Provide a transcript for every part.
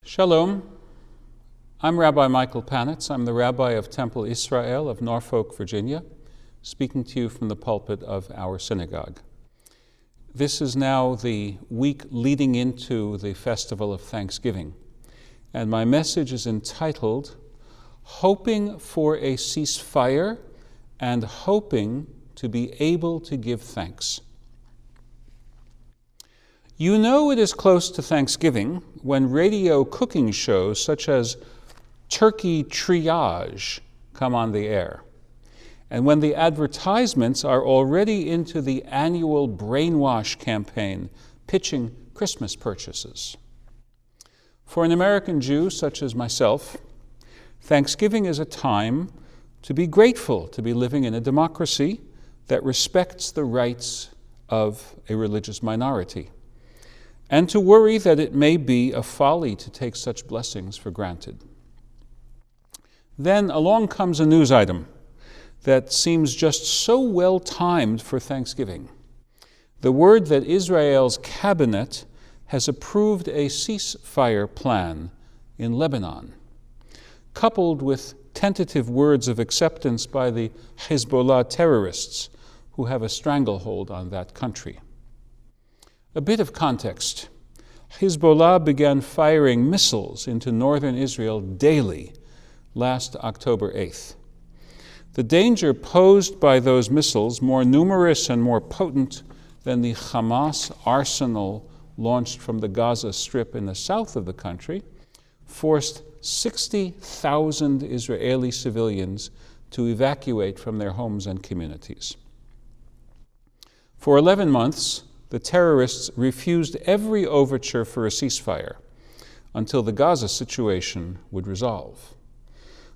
Shalom. I'm Rabbi Michael Panitz. I'm the rabbi of Temple Israel of Norfolk, Virginia, speaking to you from the pulpit of our synagogue. This is now the week leading into the Festival of Thanksgiving, and my message is entitled, Hoping for a Ceasefire and Hoping to be Able to Give Thanks. You know it is close to Thanksgiving when radio cooking shows such as Turkey Triage come on the air, and when the advertisements are already into the annual brainwash campaign pitching Christmas purchases. For an American Jew such as myself, Thanksgiving is a time to be grateful to be living in a democracy that respects the rights of a religious minority, and to worry that it may be a folly to take such blessings for granted. Then along comes a news item that seems just so well timed for Thanksgiving. The word that Israel's cabinet has approved a ceasefire plan in Lebanon, coupled with tentative words of acceptance by the Hezbollah terrorists who have a stranglehold on that country. A bit of context. Hezbollah began firing missiles into northern Israel daily last October 8th. The danger posed by those missiles, more numerous and more potent than the Hamas arsenal launched from the Gaza Strip in the south of the country, forced 60,000 Israeli civilians to evacuate from their homes and communities. For 11 months, the terrorists refused every overture for a ceasefire until the Gaza situation would resolve.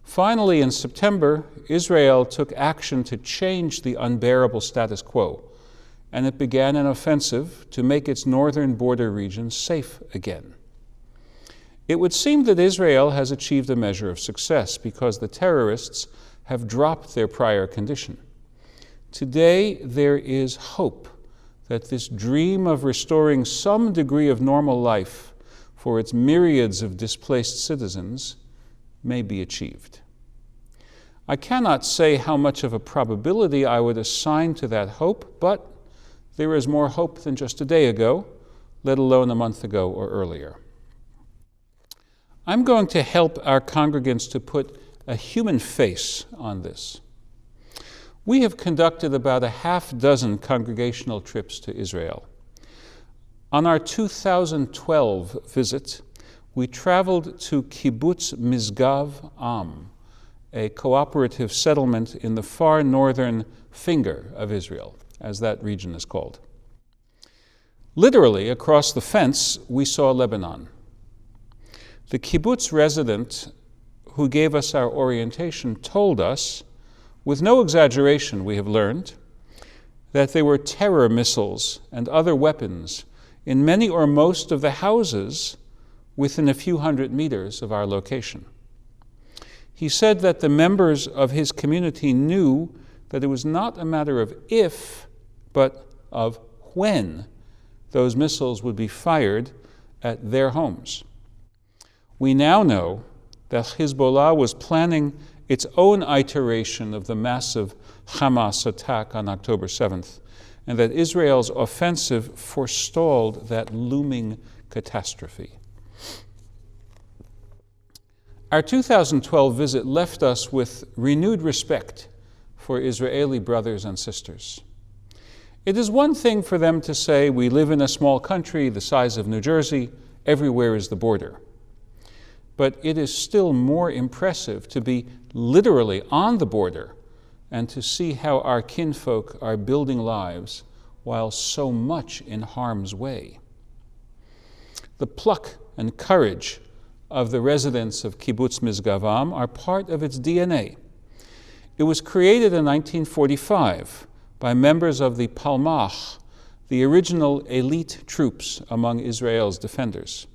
Finally, in September, Israel took action to change the unbearable status quo, and it began an offensive to make its northern border region safe again. It would seem that Israel has achieved a measure of success because the terrorists have dropped their prior condition. Today, there is hope that this dream of restoring some degree of normal life for its myriads of displaced citizens may be achieved. I cannot say how much of a probability I would assign to that hope, but there is more hope than just a day ago, let alone a month ago or earlier. I'm going to help our congregants to put a human face on this. We have conducted about a half dozen congregational trips to Israel. On our 2012 visit, we traveled to Kibbutz Misgav Am, a cooperative settlement in the far northern finger of Israel, as that region is called. Literally, across the fence, we saw Lebanon. The kibbutz resident who gave us our orientation told us, with no exaggeration, we have learned, that there were terror missiles and other weapons in many or most of the houses within a few hundred meters of our location. He said that the members of his community knew that it was not a matter of if, but of when those missiles would be fired at their homes. We now know that Hezbollah was planning its own iteration of the massive Hamas attack on October 7th, and that Israel's offensive forestalled that looming catastrophe. Our 2012 visit left us with renewed respect for Israeli brothers and sisters. It is one thing for them to say, we live in a small country the size of New Jersey, everywhere is the border. But it is still more impressive to be literally on the border and to see how our kinfolk are building lives while so much in harm's way. The pluck and courage of the residents of Kibbutz Misgav Am are part of its DNA. It was created in 1945 by members of the Palmach, the original elite troops among Israel's defenders,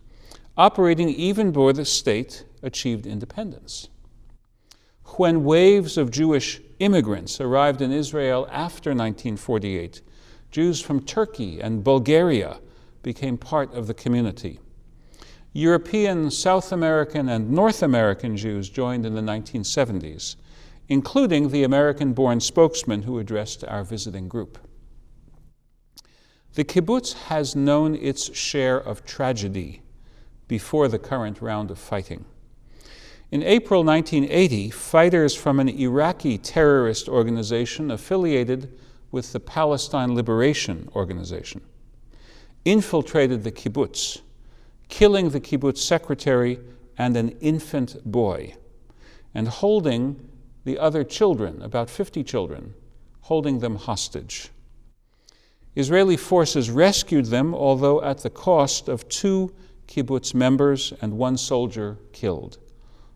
operating even before the state achieved independence. When waves of Jewish immigrants arrived in Israel after 1948, Jews from Turkey and Bulgaria became part of the community. European, South American, and North American Jews joined in the 1970s, including the American-born spokesman who addressed our visiting group. The kibbutz has known its share of tragedy before the current round of fighting. In April 1980, fighters from an Iraqi terrorist organization affiliated with the Palestine Liberation Organization infiltrated the kibbutz, killing the kibbutz secretary and an infant boy, and holding the other children, about 50 children, holding them hostage. Israeli forces rescued them, although at the cost of 2 kibbutz members and 1 soldier killed,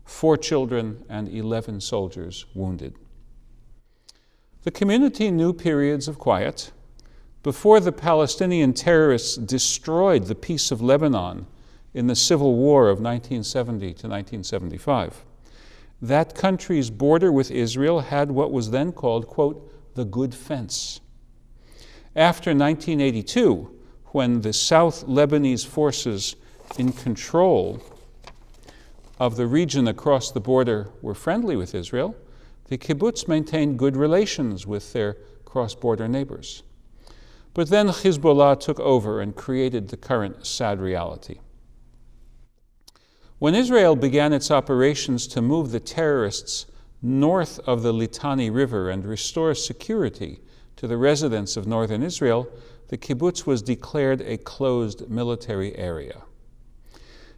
4 children and 11 soldiers wounded. The community knew periods of quiet. Before the Palestinian terrorists destroyed the peace of Lebanon in the civil war of 1970 to 1975, that country's border with Israel had what was then called, quote, the good fence. After 1982, when the South Lebanese forces in control of the region across the border were friendly with Israel, the kibbutz maintained good relations with their cross-border neighbors. But then Hezbollah took over and created the current sad reality. When Israel began its operations to move the terrorists north of the Litani River and restore security to the residents of northern Israel, the kibbutz was declared a closed military area.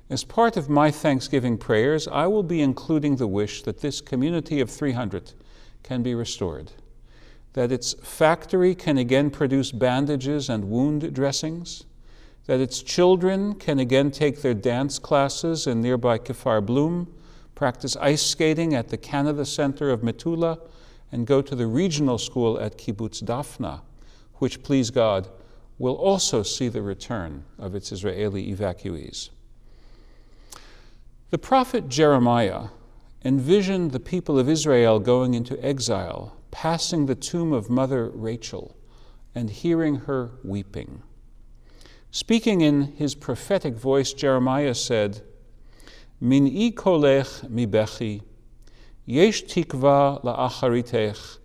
As part of my Thanksgiving prayers, I will be including the wish that this community of 300 can be restored, that its factory can again produce bandages and wound dressings, that its children can again take their dance classes in nearby Kfar Blum, practice ice skating at the Canada Center of Metula, and go to the regional school at Kibbutz Dafna, which, please God, will also see the return of its Israeli evacuees. The prophet Jeremiah envisioned the people of Israel going into exile, passing the tomb of Mother Rachel, and hearing her weeping. Speaking in his prophetic voice, Jeremiah said, Min'i kolech mi bechi, yesh tikva la'acharitech,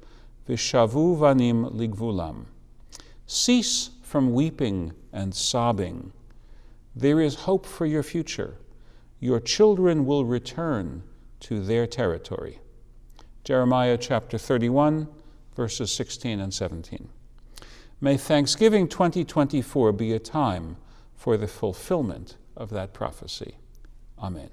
v'shavu vanim ligvulam. Cease from weeping and sobbing. There is hope for your future. Your children will return to their territory. Jeremiah chapter 31, verses 16 and 17. May Thanksgiving 2024 be a time for the fulfillment of that prophecy. Amen.